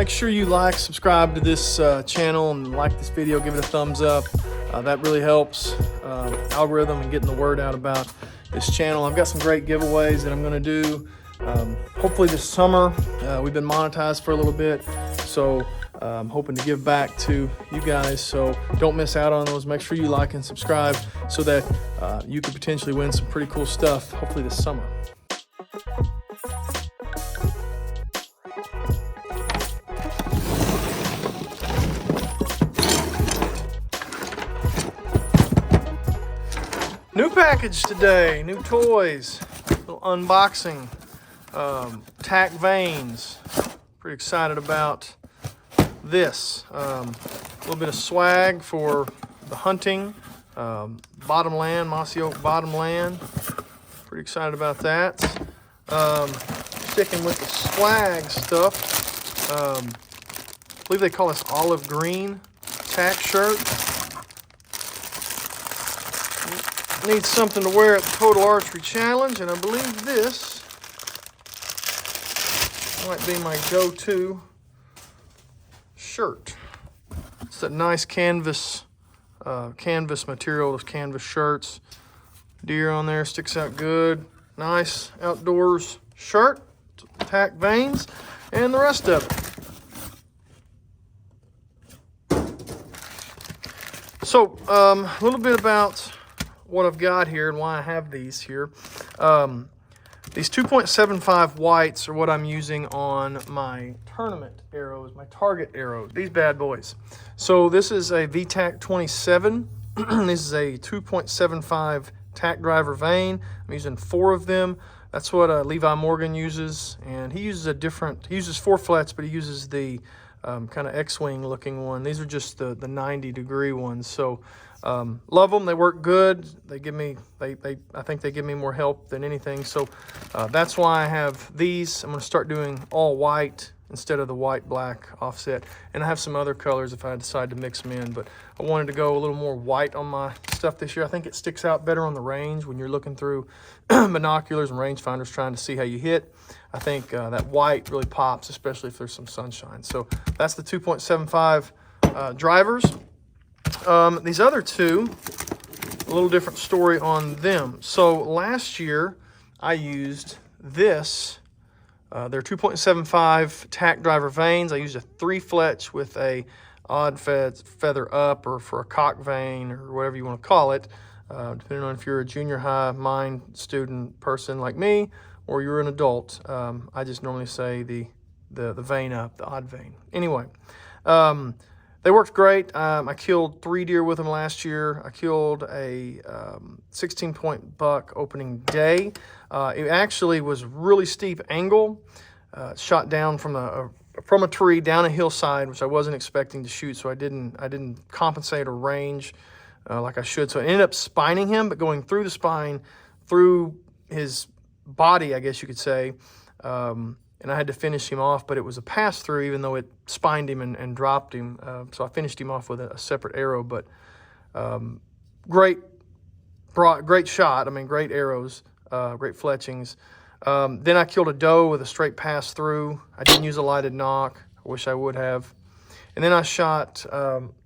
make sure you like, subscribe to this channel and like this video, give it a thumbs up. That really helps algorithm and getting the word out about this channel. I've got some great giveaways that I'm going to do hopefully this summer. We've been monetized for a little bit, so I'm hoping to give back to you guys, so don't miss out on those. Make sure you like and subscribe so that you could potentially win some pretty cool stuff hopefully this summer. New package today, new toys, little unboxing, tack vanes. Pretty excited about this. A little bit of swag for the hunting, bottomland, mossy oak bottomland. Pretty excited about that. Sticking with the swag stuff, I believe they call this olive green tack shirt. Need something to wear at the Total Archery Challenge, and I believe this might be my go-to shirt. It's that nice canvas material, those canvas shirts. Deer on there, sticks out good. Nice outdoors shirt, tack vanes, and the rest of it. So, a little bit about what I've got here and why I have these here. These 2.75 whites are what I'm using on my tournament arrows, my target arrows, these bad boys. So this is a VTAC 27. This is a 2.75 tack driver vane. I'm using 4 of them. That's what Levi Morgan uses, and he uses he uses 4 Fletch, but he uses the kind of X-wing looking one. These are just the 90-degree ones. So love them. They work good. They give me, I think they give me more help than anything. So that's why I have these. I'm going to start doing all white instead of the white-black offset. And I have some other colors if I decide to mix them in. But I wanted to go a little more white on my stuff this year. I think it sticks out better on the range when you're looking through binoculars and rangefinders trying to see how you hit. I think that white really pops, especially if there's some sunshine. So that's the 2.75 drivers. These other two, a little different story on them. So last year I used this. They're 2.75 tack driver vanes. I used a 3 Fletch with a odd feather up, or for a cock vane, or whatever you want to call it, depending on if you're a junior high mind student person like me, or you're an adult. I just normally say the vane up, the odd vane. Anyway, they worked great. I killed 3 deer with them last year. I killed a 16-point buck opening day. It actually was really steep angle. Shot down from a tree down a hillside, which I wasn't expecting to shoot, so I didn't compensate or range like I should. So I ended up spining him, but going through the spine, through his body, I guess you could say. And I had to finish him off, but it was a pass-through, even though it spined him and dropped him. So I finished him off with a separate arrow, but great shot. I mean, great arrows, great fletchings. Then I killed a doe with a straight pass-through. I didn't use a lighted knock. I wish I would have. And then I shot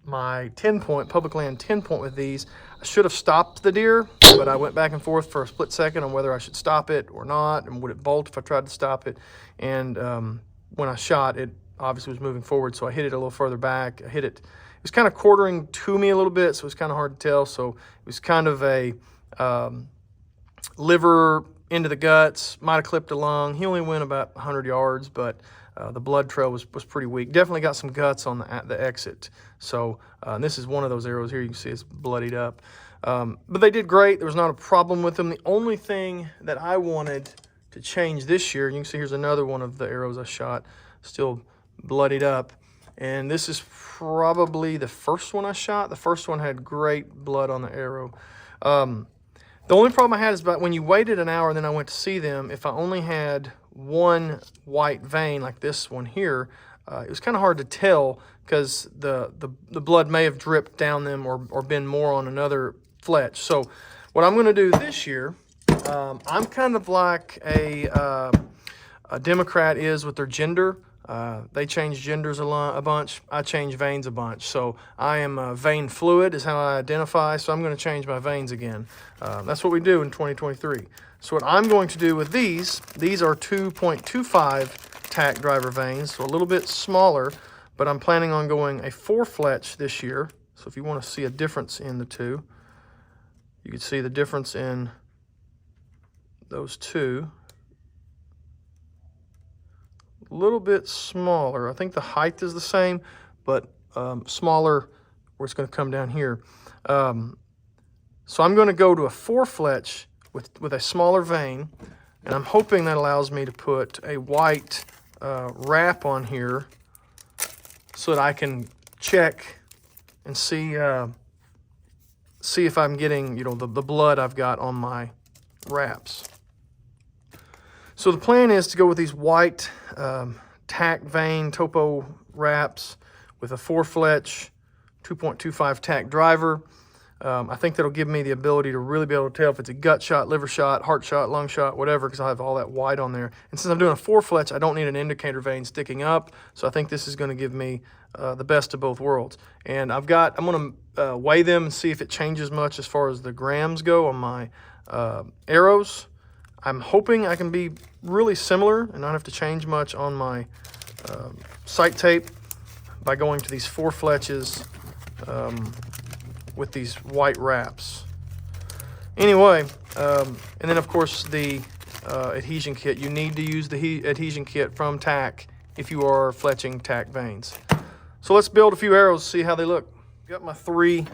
my 10-point, public land 10-point with these. I should have stopped the deer, but I went back and forth for a split second on whether I should stop it or not, and would it bolt if I tried to stop it. And when I shot, it obviously was moving forward, so I hit it a little further back. I hit it. It was kind of quartering to me a little bit, so it was kind of hard to tell. So it was kind of a liver into the guts, might have clipped a lung. He only went about 100 yards, but the blood trail was pretty weak. Definitely got some guts on the exit. So this is one of those arrows here. You can see it's bloodied up. But they did great. There was not a problem with them. The only thing that I wanted to change this year, you can see here's another one of the arrows I shot, still bloodied up. And this is probably the first one I shot. The first one had great blood on the arrow. The only problem I had is about when you waited an hour and then I went to see them, if I only had one white vane like this one here, it was kind of hard to tell because the blood may have dripped down them or been more on another Fletch. So what I'm going to do this year, I'm kind of like a Democrat is with their gender. They change genders a bunch. I change vanes a bunch. So I am vane fluid is how I identify. So I'm going to change my vanes again. That's what we do in 2023. So what I'm going to do with these are 2.25 tack driver vanes, so a little bit smaller, but I'm planning on going a 4 Fletch this year. So if you want to see a difference in the two, you can see the difference in those two. A little bit smaller. I think the height is the same, but smaller where it's going to come down here. So I'm going to go to a 4 Fletch with a smaller vane, and I'm hoping that allows me to put a white wrap on here so that I can check and see if I'm getting, you know, the blood I've got on my wraps. So the plan is to go with these white tack vane topo wraps with a 4 Fletch 2.25 tack driver. I think that'll give me the ability to really be able to tell if it's a gut shot, liver shot, heart shot, lung shot, whatever, because I have all that white on there. And since I'm doing a 4 Fletch, I don't need an indicator vane sticking up, so I think this is going to give me the best of both worlds. And I'm going to weigh them and see if it changes much as far as the grams go on my arrows. I'm hoping I can be really similar and not have to change much on my sight tape by going to these 4 Fletches with these white wraps. Anyway, and then of course the adhesion kit. You need to use the adhesion kit from Tack if you are fletching tack vanes. So let's build a few arrows, see how they look. Got my 3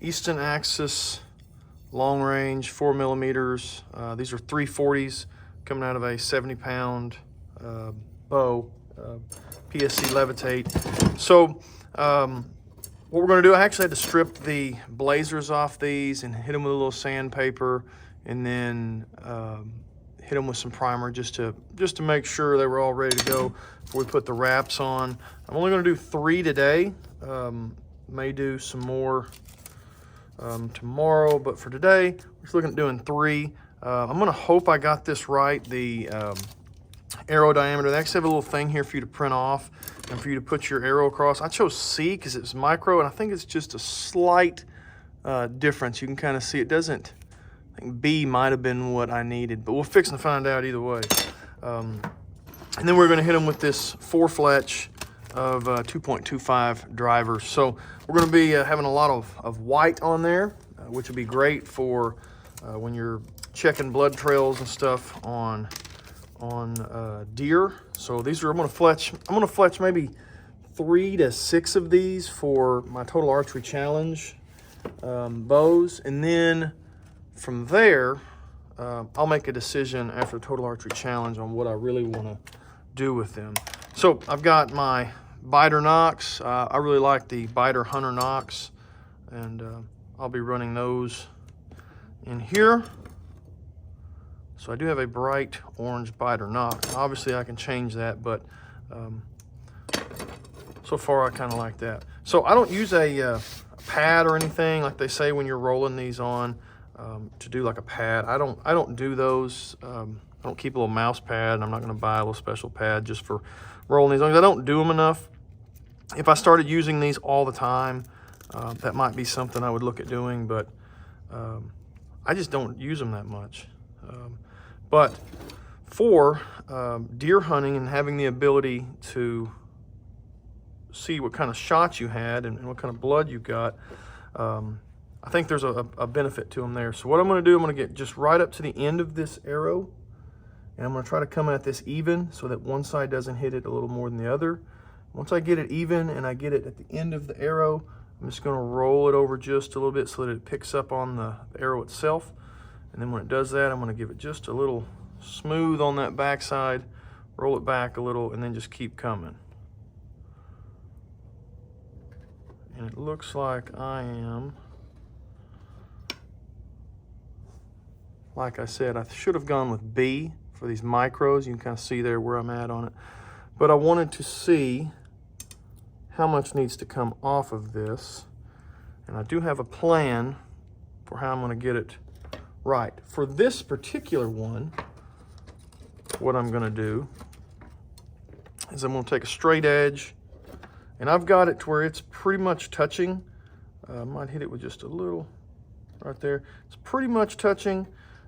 Easton Axis long range 4mm. These are 340s coming out of a 70-pound bow, PSC Levitate. So what we're going to do, I actually had to strip the blazers off these and hit them with a little sandpaper, and then hit them with some primer just to make sure they were all ready to go before we put the wraps on. I'm only going to do 3 today. May do some more tomorrow, but for today we're just looking at doing 3. I'm going to hope I got this right. The arrow diameter, they actually have a little thing here for you to print off and for you to put your arrow across. I chose C because it's micro, and I think it's just a slight difference. You can kind of see it doesn't, I think B might have been what I needed, but we'll fix and find out either way. And then we're going to hit them with this 4 Fletch of 2.25 drivers. So we're going to be having a lot of white on there, which would be great for when you're checking blood trails and stuff on deer. So these are, I'm going to fletch maybe 3 to 6 of these for my Total Archery Challenge bows, and then from there I'll make a decision after Total Archery Challenge on what I really want to do with them. So I've got my biter nocks. I really like the biter Hunter nocks, and I'll be running those in here. So I do have a bright orange biter nock. Obviously I can change that, but so far I kind of like that. So I don't use a pad or anything like they say when you're rolling these on to do like a pad. I don't do those. I don't keep a little mouse pad, and I'm not going to buy a little special pad just for rolling these on. I don't do them enough. If I started using these all the time, that might be something I would look at doing, but I just don't use them that much. But for deer hunting and having the ability to see what kind of shots you had and what kind of blood you got, I think there's a benefit to them there. So what I'm going to do, I'm going to get just right up to the end of this arrow, and I'm going to try to come at this even so that one side doesn't hit it a little more than the other. Once I get it even and I get it at the end of the arrow, I'm just going to roll it over just a little bit so that it picks up on the arrow itself. And then when it does that, I'm going to give it just a little smooth on that backside, roll it back a little, and then just keep coming. And it looks like I am, like I said, I should have gone with B for these micros. You can kind of see there where I'm at on it. But I wanted to see how much needs to come off of this. And I do have a plan for how I'm going to get it right. For this particular one, what I'm going to do is I'm going to take a straight edge, and I've got it to where it's pretty much touching. I might hit it with just a little right there. It's pretty much touching,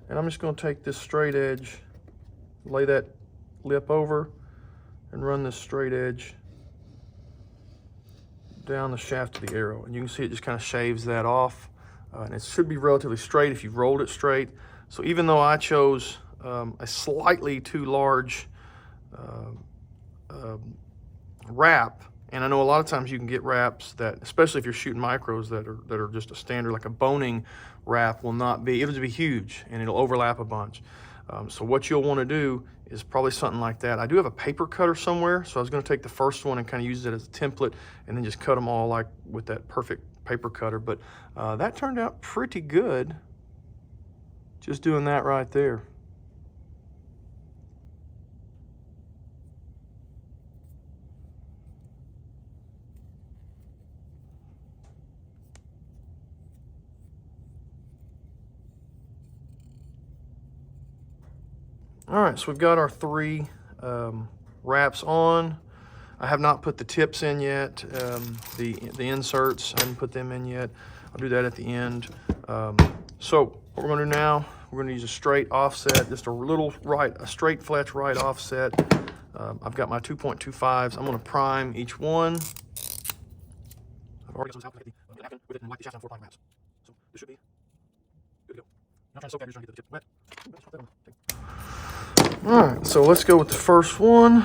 and I'm just going to take this straight edge, lay that lip over, and run this straight edge down the shaft of the arrow. And you can see it just kind of shaves that off. And it should be relatively straight if you've rolled it straight. So even though I chose a slightly too large wrap, and I know a lot of times you can get wraps that, especially if you're shooting micros that are just a standard, like a boning wrap will not be, it'll be huge and it'll overlap a bunch. So what you'll want to do is probably something like that. I do have a paper cutter somewhere, so I was going to take the first one and kind of use it as a template and then just cut them all like with that perfect paper cutter. But that turned out pretty good, just doing that right there. All right, so we've got our 3 wraps on. I have not put the tips in yet, the inserts, I haven't put them in yet. I'll do that at the end. So what we're gonna do now, we're gonna use a straight offset, just a straight Fletch right offset. I've got my 2.25s. I'm gonna prime each one. I've already got some out with the napkin with it and wipe the shaft down 4 or 5 laps. So this should be good to go. Not trying to soak that, just trying to get the tip wet. All right, so let's go with the first one.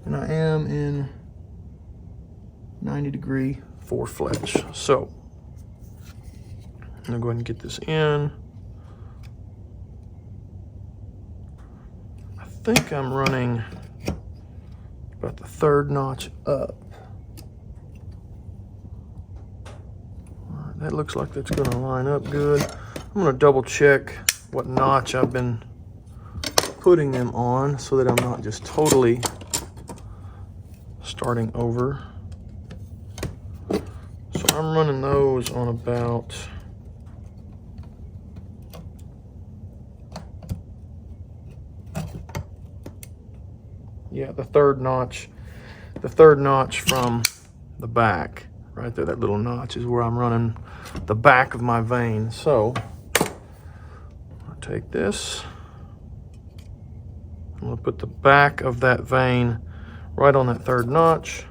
And I am in 90° for Fletch. So I'm gonna go ahead and get this in. I think I'm running about the 3rd notch up. All right, that looks like that's gonna line up good. I'm gonna double check what notch I've been putting them on so that I'm not just totally starting over. So I'm running those on about the 3rd notch. The 3rd notch from the back, right there, that little notch is where I'm running the back of my vane. So I'll take this, I'm gonna put the back of that vane right on that 3rd notch.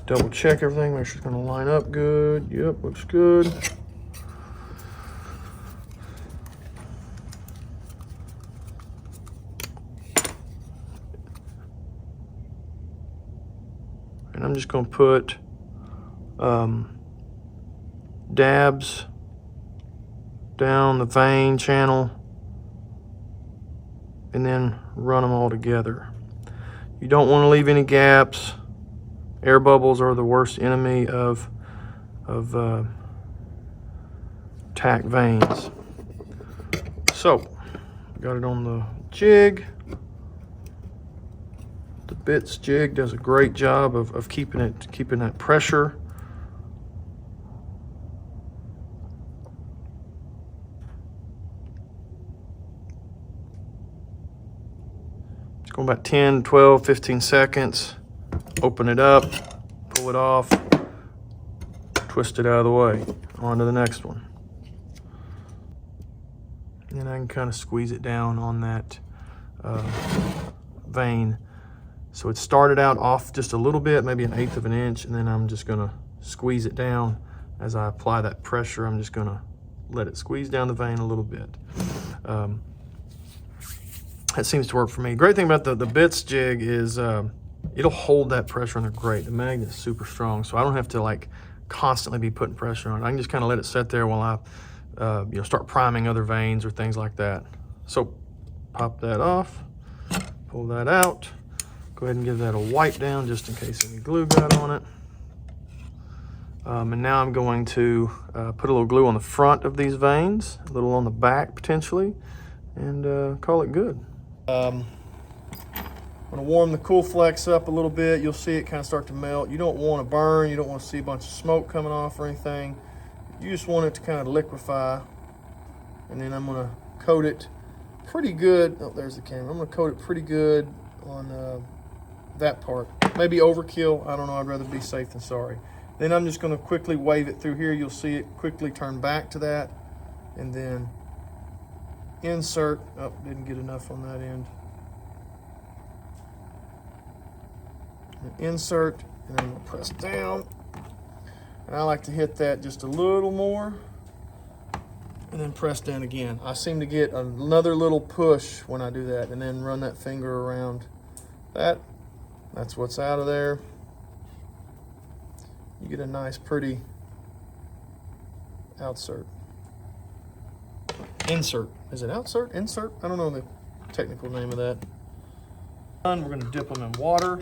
Double check everything, make sure it's gonna line up good. Yep, looks good. And I'm just gonna put dabs down the vane channel and then run them all together. You don't want to leave any gaps. Air bubbles are the worst enemy of tack vanes. So got it on the jig. The bits jig does a great job of keeping that pressure. It's going about 10, 12, 15 seconds. Open it up, pull it off, twist it out of the way. On to the next one. And I can kind of squeeze it down on that vane. So it started out off just a little bit, maybe 1/8 of an inch, and then I'm just gonna squeeze it down. As I apply that pressure, I'm just gonna let it squeeze down the vane a little bit. That seems to work for me. Great thing about the bits jig is it'll hold that pressure and they're great. The magnet's super strong, so I don't have to like constantly be putting pressure on it. I can just kind of let it sit there while I start priming other vanes or things like that. So pop that off, pull that out. Go ahead and give that a wipe down just in case any glue got on it. And now I'm going to put a little glue on the front of these vanes, a little on the back potentially, and call it good. I'm gonna warm the Cool Flex up a little bit. You'll see it kind of start to melt. You don't want to burn. You don't want to see a bunch of smoke coming off or anything. You just want it to kind of liquefy, and then I'm gonna coat it pretty good. Oh, there's the camera. I'm gonna coat it pretty good on that part. Maybe overkill, I don't know, I'd rather be safe than sorry. Then I'm just gonna quickly wave it through here. You'll see it quickly turn back to that, and then insert. Oh, didn't get enough on that end. And insert, and then we'll press down. And I like to hit that just a little more, and then press down again. I seem to get another little push when I do that, and then run that finger around that. That's what's out of there. You get a nice, pretty outsert. Insert. Is it outsert? Insert? I don't know the technical name of that. We're going to dip them in water,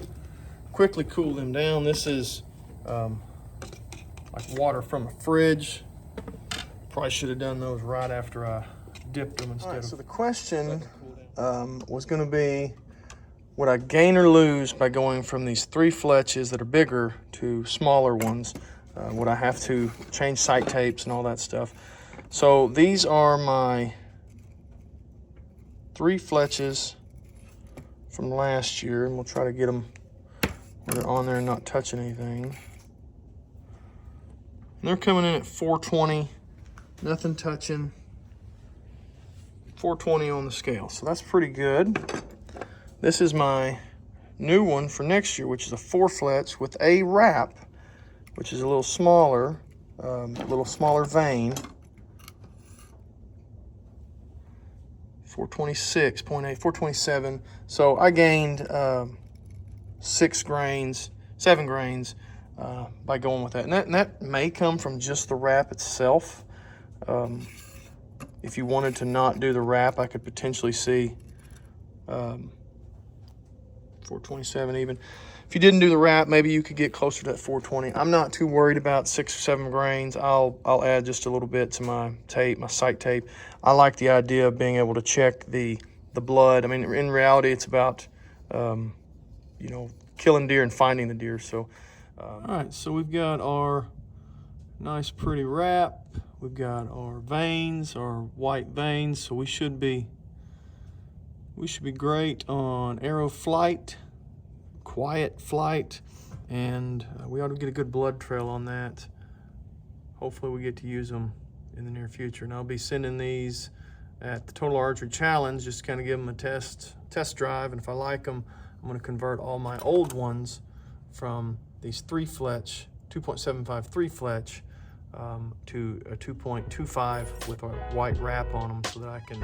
quickly cool them down. This is like water from a fridge. Probably should have done those right after I dipped them instead of. So the question was going to be, would I gain or lose by going from these 3 Fletches that are bigger to smaller ones? Would I have to change sight tapes and all that stuff? So these are my 3 Fletches from last year, and we'll try to get them where they're on there and not touching anything. And they're coming in at 420, nothing touching, 420 on the scale. So that's pretty good. This is my new one for next year, which is a 4 Fletch with a wrap, which is a little smaller Vane. 426.8, 427. So I gained 7 grains by going with that. And that may come from just the wrap itself. If you wanted to not do the wrap, I could potentially see 427 even. If you didn't do the wrap, maybe you could get closer to that 420. I'm not too worried about 6 or 7 grains. I'll add just a little bit to my tape, my sight tape. I like the idea of being able to check the blood. I mean, in reality, it's about you know, killing deer and finding the deer. So all right, so we've got our nice pretty wrap. We've got our vanes, our white vanes. So we should be great on arrow flight, quiet flight, and we ought to get a good blood trail on that. Hopefully we get to use them in the near future. And I'll be sending these at the Total Archery Challenge, just to kind of give them a test drive. And if I like them, I'm going to convert all my old ones from these 3 Fletch, 2.75 3 Fletch, to a 2.25 with a white wrap on them, so that I can